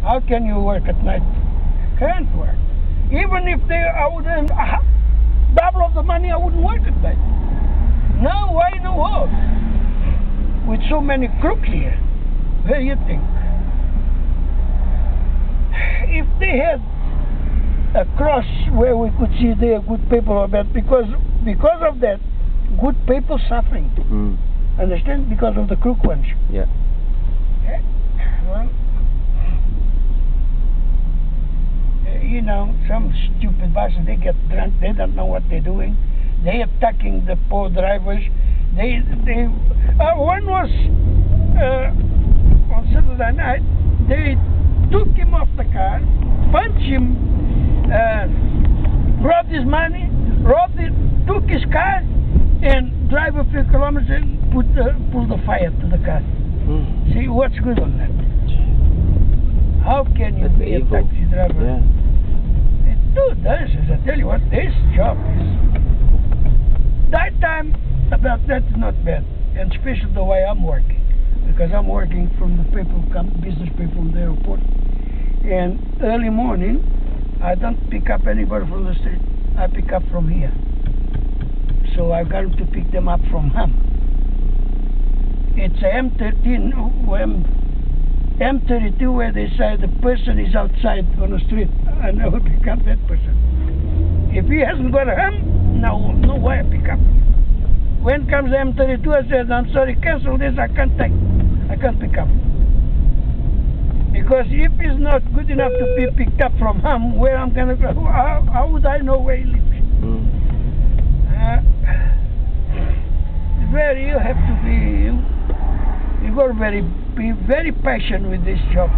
How can you work at night? Can't work. Even if I wouldn't double of the money, I wouldn't work at night. No, why no work? With so many crooks here, where do you think? If they had a cross where we could see there good people or bad, because of that, good people suffering. Understand? Because of the crook ones. Yeah. Well, you know, some stupid buses, they get drunk, they don't know what they're doing. They attacking the poor drivers. One was on Saturday night, they took him off the car, punched him, robbed his money, took his car, and drive a few kilometers and pull the fire to the car. See, what's good on that? How can you be a taxi driver? Yeah. Dude, I tell you what, this job is... Nighttime, about that's not bad, and especially the way I'm working, because I'm working from the business people in the airport, and early morning, I don't pick up anybody from the street, I pick up from here. So I got to pick them up from Ham. It's a M13, M32 where they say the person is outside on the street. I never pick up that person. If he hasn't got a Ham, no way I pick up. When comes M32, I said, I'm sorry, cancel this, I can't pick up. Because if he's not good enough to be picked up from Ham, where I'm going to go, how would I know where he lives? You have to be, you got to be very patient with this job.